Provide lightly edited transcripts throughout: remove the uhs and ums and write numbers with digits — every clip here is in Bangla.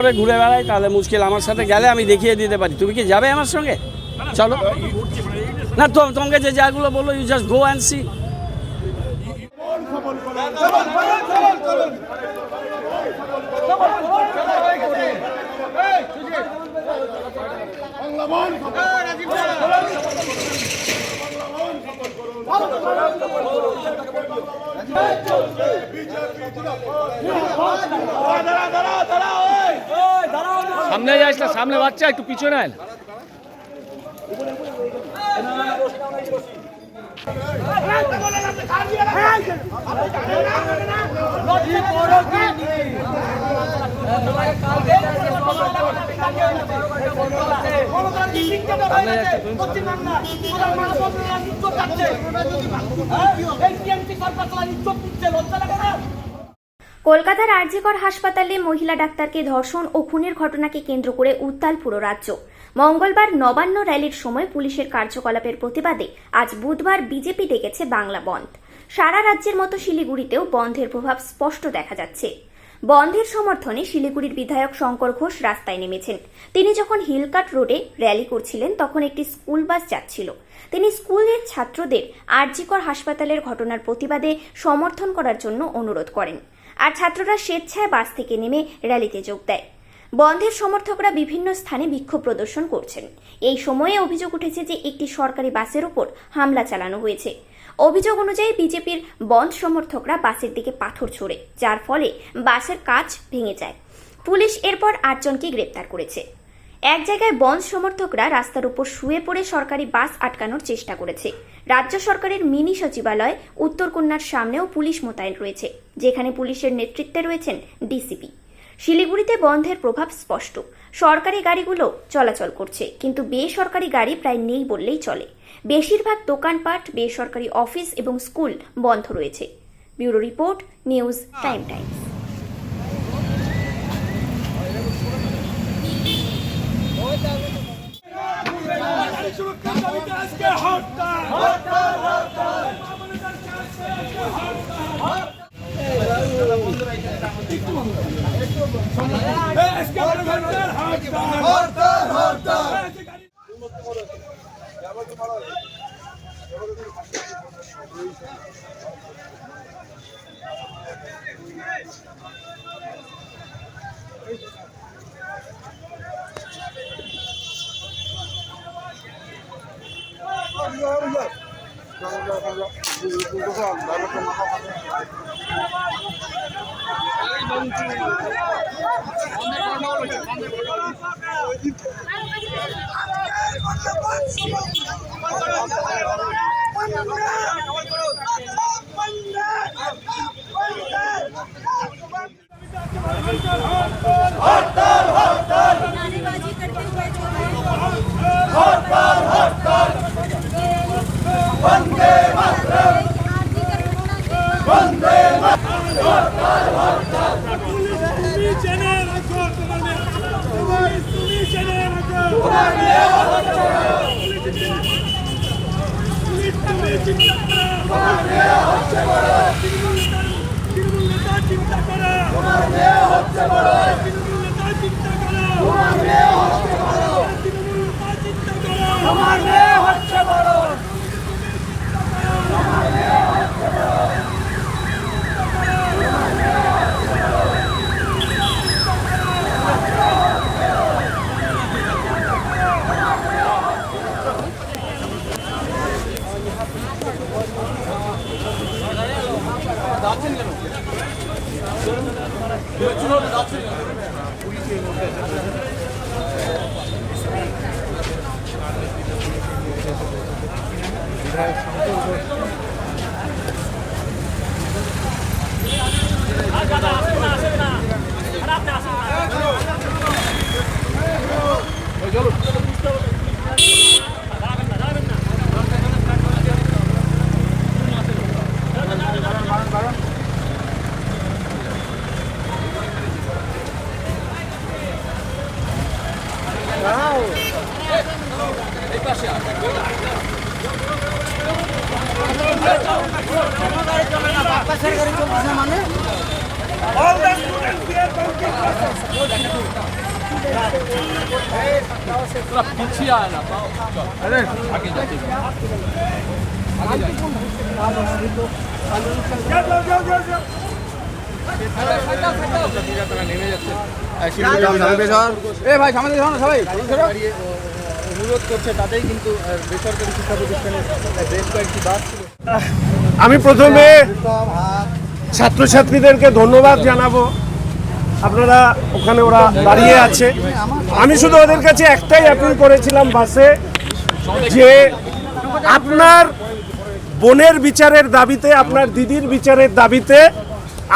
ঘুরে বেড়াই তাহলে মুশকিল। আমার সাথে গেলে আমি দেখিয়ে দিতে পারি। তুমি কি যাবে আমার সঙ্গে? চলো না, তোমাকে যে যাগুলো বললো, you just go and see. সামনে যাস না, সামনে বাচ্চা, একটু পিছনে আয়। কলকাতার আরজিকর হাসপাতালে মহিলা ডাক্তারকে ধর্ষণ ও খুনের ঘটনাকে কেন্দ্র করে উত্তাল পুরো রাজ্য। মঙ্গলবার নবান্ন র্যালির সময় পুলিশের কার্যকলাপের প্রতিবাদে আজ বুধবার বিজেপি ডেকেছে বাংলা বন্ধ। সারা রাজ্যের মতো শিলিগুড়িতেও বন্ধের প্রভাব স্পষ্ট দেখা যাচ্ছে। বন্ধের সমর্থনে শিলিগুড়ির বিধায়ক শঙ্কর ঘোষ রাস্তায় নেমেছেন। তিনি যখন হিলকাট রোডে র্যালি করছিলেন তখন একটি স্কুল বাস যাচ্ছিল। তিনি স্কুলের ছাত্রদের আরজিকর হাসপাতালের ঘটনার প্রতিবাদে সমর্থন করার জন্য অনুরোধ করেন। আর ছাত্ররা স্বেচ্ছায় বাস থেকে নেমে র্যালিতে যোগ দেয়। বন্ধের সমর্থকরা বিভিন্ন স্থানে বিক্ষোভ প্রদর্শন করছেন। এই সময়ে অভিযোগ উঠেছে যে একটি সরকারি বাসের উপর হামলা চালানো হয়েছে। অভিযোগ অনুযায়ী বিজেপির বন্ধ সমর্থকরা বাসের দিকে পাথর ছোড়ে, যার ফলে বাসের কাচ ভেঙে যায়। পুলিশ এরপর 8 জনকে গ্রেপ্তার করেছে। এক জায়গায় বন্ধ সমর্থকরা রাস্তার উপর শুয়ে পড়ে সরকারি বাস আটকানোর চেষ্টা করেছে। রাজ্য সরকারের মিনি সচিবালয় উত্তরকন্যার সামনেও পুলিশ মোতায়েন রয়েছে, যেখানে পুলিশের নেতৃত্বে রয়েছেন ডিসিপি। শিলিগুড়িতে বন্ধের প্রভাব স্পষ্ট। সরকারি গাড়িগুলো চলাচল করছে, কিন্তু বেসরকারি গাড়ি প্রায় নেই বললেই চলে। বেশিরভাগ দোকানপাট, বেসরকারি অফিস এবং স্কুল বন্ধ রয়েছে। Bureau report, news time Times. All the students here পিছিয়ে আয় না আরে আগে যাচ্ছে নেমে যাচ্ছে ভাই সামনে যাও না সবাই অনুরোধ করছে তাতেই কিন্তু বেসরকারি শিক্ষা প্রতিষ্ঠানে বেশ কয়েকটি বাস ছিল। আমি প্রথমে ছাত্রছাত্রীদেরকে ধন্যবাদ জানাবো। আপনারা ওখানে ওরা দাঁড়িয়ে আছে, আমি শুধু ওদের কাছে একটাই অ্যাপিল করেছিলাম বাসে, যে আপনার বোনের বিচারের দাবিতে, আপনার দিদির বিচারের দাবিতে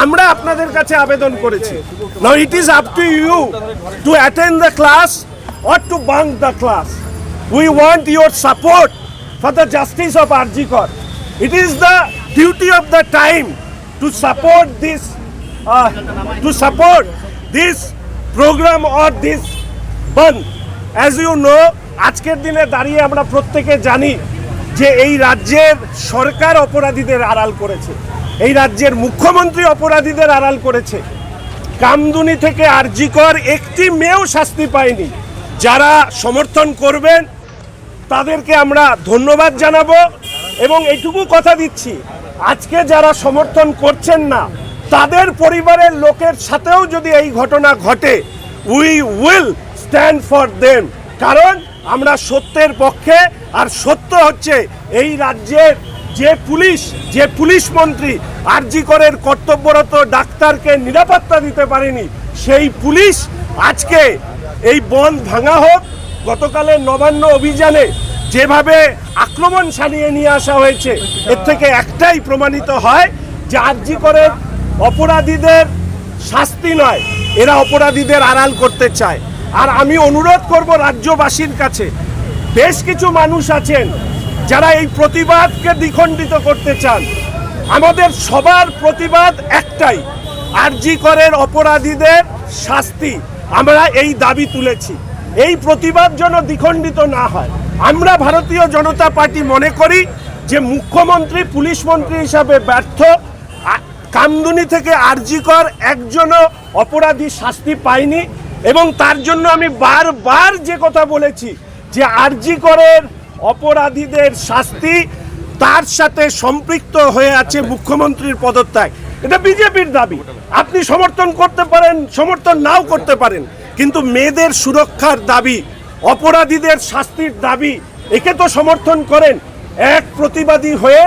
আমরা আপনাদের কাছে আবেদন করেছি। Now it is up to you to attend the class or to bunk the class. We want your support for the justice of Arjikar. It is the duty of the time to support this program or this band. As you know, আজকের দিনে দাঁড়িয়ে আমরা প্রত্যেকে জানি যে এই রাজ্যের সরকার অপরাধীদের আড়াল করেছে, এই রাজ্যের মুখ্যমন্ত্রী অপরাধীদের আড়াল করেছে। কামদুনি থেকে আরজিকর একটি মেয়েও শাস্তি পায়নি। যারা সমর্থন করবেন তাদেরকে আমরা ধন্যবাদ জানাবো এবং এইটুকু কথা দিচ্ছি, আজকে যারা সমর্থন করছেন না তাদের পরিবারের লোকের সাথেও যদি এই ঘটনা ঘটে, we will stand for them. কারণ আমরা সত্যের পক্ষে, আর সত্য হচ্ছে এই রাজ্যের যে পুলিশ মন্ত্রী আরজিকরের কর্তব্যরত ডাক্তারকে নিরাপত্তা দিতে পারেনি, সেই পুলিশ আজকে এই বন্ধ ভাঙা হোক, গতকালের নবান্ন অভিযানে যেভাবে আক্রমণ চালিয়ে নিয়ে আসা হয়েছে, এর থেকে একটাই প্রমাণিত হয় যে আরজিকরের অপরাধীদের শাস্তি নয়, এরা অপরাধীদের আড়াল করতে চায়। আর আমি অনুরোধ করব রাজ্যবাসীর কাছে, বেশ কিছু মানুষ আছেন যারা এই প্রতিবাদকে দ্বিখণ্ডিত করতে চান। আমাদের সবার প্রতিবাদ একটাই, আরজিকরের অপরাধীদের শাস্তি। আমরা এই দাবি তুলেছি, এই প্রতিবাদ যেন দ্বিখণ্ডিত না হয়। আমরা ভারতীয় জনতা পার্টি মনে করি যে মুখ্যমন্ত্রী পুলিশ মন্ত্রী হিসাবে ব্যর্থ। কামদুনি থেকে আরজিকর একজনও অপরাধী শাস্তি পায়নি এবং তার জন্য আমি বারবার যে কথা বলেছি যে আরজিকরের অপরাধীদের শাস্তি, তার সাথে সম্পৃক্ত হয়ে আছে মুখ্যমন্ত্রীর পদত্যাগ। এটা বিজেপির দাবি, আপনি সমর্থন করতে পারেন, সমর্থন নাও করতে পারেন, কিন্তু মেয়েদের সুরক্ষার দাবি, অপরাধীদের শাস্তির দাবি, একে তো সমর্থন করেন। এক প্রতিবাদী হয়ে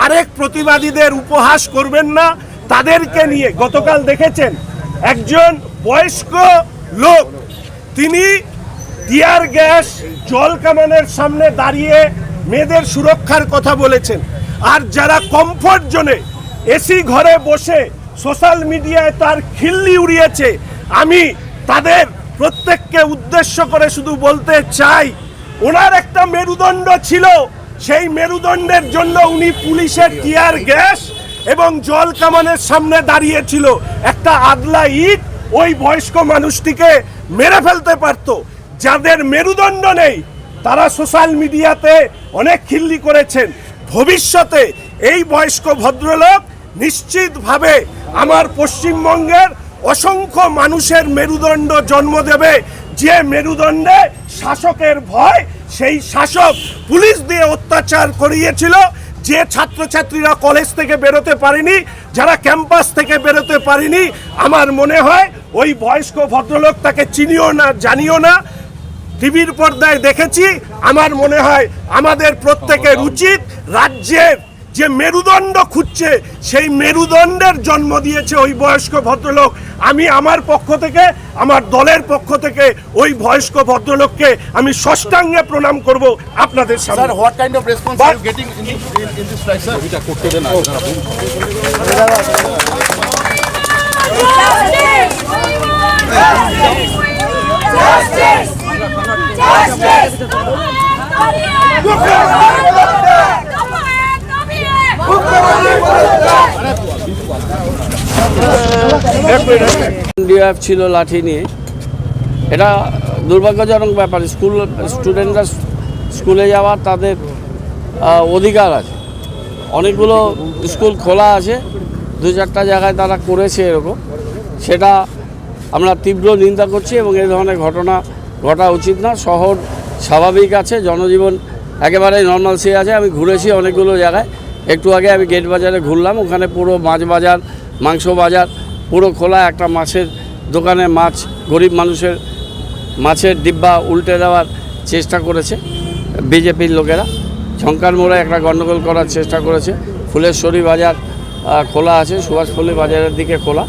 আরেক প্রতিবাদীদের উপহাস করবেন না। তাদেরকে নিয়ে গতকাল দেখেছেন একজন বয়স্ক লোক, তিনি টিয়ার গ্যাস জল কামানের সামনে দাঁড়িয়ে মেয়েদের সুরক্ষার কথা বলেছেন। আর যারা কমফোর্ট জোনে এসি ঘরে বসে সোশ্যাল মিডিয়ায় তার খিল্লি উড়িয়েছে, আমি তাদের প্রত্যেককে উদ্দেশ্য করে শুধু বলতে চাই, ওনার একটা মেরুদণ্ড ছিল, সেই মেরুদণ্ডের জন্য উনি পুলিশের টিয়ার গ্যাস এবং জল কামানের সামনে দাঁড়িয়েছিল। একটা আদলা ইট ওই বয়স্ক মানুষটিকে মেরে ফেলতে পারত। যাদের মেরুদণ্ড নেই তারা সোশ্যাল মিডিয়াতে অনেক খিল্লি করেছেন। ভবিষ্যতে এই বয়স্ক ভদ্রলোক নিশ্চিতভাবে আমার পশ্চিমবঙ্গের অসংখ্য মানুষের মেরুদণ্ড জন্ম দেবে, যে মেরুদণ্ডে শাসকের ভয়, সেই শাসক পুলিশ দিয়ে অত্যাচার করিয়েছিল। যে ছাত্রছাত্রীরা কলেজ থেকে বেরোতে পারেনি, যারা ক্যাম্পাস থেকে বেরোতে পারেনি, আমার মনে হয় ওই বয়স্ক ভদ্রলোক, তাকে চিনিও না জানিও না, টিভির পর্দায় দেখেছি। আমার মনে হয় আমাদের প্রত্যেকের উচিত রাজ্যের যে মেরুদণ্ড খুঁজছে, সেই মেরুদণ্ডের জন্ম দিয়েছে ওই বয়স্ক ভদ্রলোক। আমি আমার পক্ষ থেকে, আমার দলের পক্ষ থেকে ওই বয়স্ক ভদ্রলোককে আমি ষষ্ঠাঙ্গে প্রণাম করব আপনাদের সামনে। Sir, what kind of response are you getting in this strike, sir? এটা করতে দেন ডিএফ ছিল লাঠি নিয়ে, এটা দুর্ভাগ্যজনক ব্যাপার। স্টুডেন্টরা স্কুলে যাওয়ার তাদের অধিকার আছে, অনেকগুলো স্কুল খোলা আছে, 2-4টা জায়গায় তারা করেছে এরকম, সেটা আমরা তীব্র নিন্দা করছি এবং এই ধরনের ঘটনা ঘটা উচিত না। শহর স্বাভাবিক আছে, জনজীবন একেবারে নর্মালসি আছে। আমি ঘুরেছি অনেকগুলো জায়গায়, একটু আগে আমি গেট বাজারে ঘুরলাম, ওখানে পুরো মাছ বাজার, মাংস বাজার পুরো খোলা। একটা মাছের দোকানে মাছ, গরিব মানুষের মাছের ডিব্বা উল্টে দেওয়ার চেষ্টা করেছে বিজেপির লোকেরা। ঝঙ্কার মোড়ে একটা গণ্ডগোল করার চেষ্টা করেছে। ফুলেশ্বরী বাজার খোলা আছে, সুভাষপল্লী বাজারের দিকে খোলা।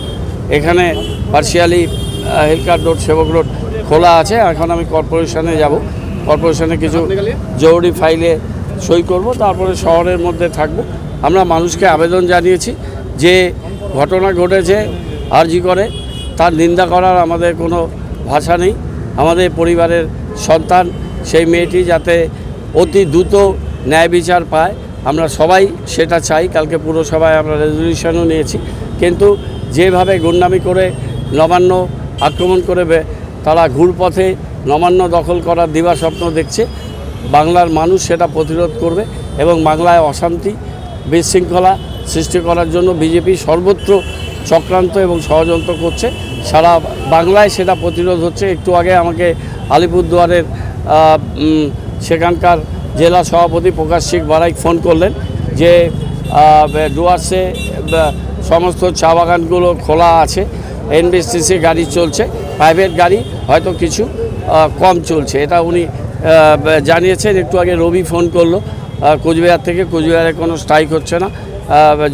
এখানে পার্শিয়ালি হিলকার রোড, সেবক রোড খোলা আছে। এখন আমি কর্পোরেশনে যাব, কর্পোরেশনে কিছু জরুরি ফাইলে সই করব, তারপরে শহরের মধ্যে থাকব। আমরা মানুষকে আবেদন জানিয়েছি যে ঘটনা ঘটেছে আরজি করে, তার নিন্দা করার আমাদের কোনো ভাষা নেই। আমাদের পরিবারের সন্তান সেই মেয়েটি যাতে অতি দ্রুত ন্যায় বিচার পায়, আমরা সবাই সেটা চাই। কালকে পুরসভায় আমরা রেজলিউশনও নিয়েছি, কিন্তু যেভাবে গুন্ডামি করে নবান্ন আক্রমণ করে তারা ঘুরপথে নবান্ন দখল করার দিবা স্বপ্ন দেখছে, বাংলার মানুষ সেটা প্রতিরোধ করবে এবং বাংলায় অশান্তি বিশৃঙ্খলা সৃষ্টি করার জন্য বিজেপি সর্বত্র চক্রান্ত এবং ষড়যন্ত্র করছে। সারা বাংলায় সেটা প্রতিরোধ হচ্ছে। একটু আগে আমাকে আলিপুরদুয়ারের সেখানকার জেলা সভাপতি প্রকাশ সিং বারাইক ফোন করলেন যে ডুয়ার্সে সমস্ত চা বাগানগুলো খোলা আছে, এনবিএসটিসি গাড়ি চলছে, প্রাইভেট গাড়ি হয়তো কিছু কম চলছে, এটা উনি জানিয়েছেন। একটু আগে রবি ফোন করলো কোচবিহার থেকে, কোচবিহারে কোনো স্ট্রাইক হচ্ছে না,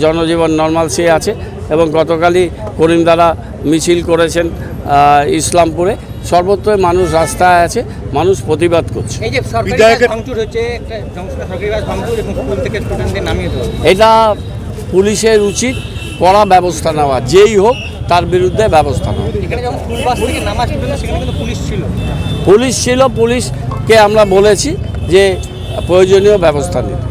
জনজীবন নর্মালসি আছে। এবং গতকালই করিমদারা মিছিল করেছেন ইসলামপুরে, সর্বত্রই মানুষ রাস্তায় আছে, মানুষ প্রতিবাদ করছে। এই যে সরকারি বাস ভাঙচুর হচ্ছে, একটা সরকারি বাস ভাঙচুর এবং স্কুল থেকে স্টুডেন্টদের নামিয়ে দেওয়া, এটা পুলিশের উচিত কড়া ব্যবস্থা নেওয়া, যেই হোক তার বিরুদ্ধে ব্যবস্থা নেওয়া। এখানে যখন স্কুল বাস থেকে নামা স্টুডেন্ট, সেখানে কিন্তু পুলিশ ছিল। পুলিশকে আমরা বলেছি যে প্রয়োজনীয় ব্যবস্থা নিতে।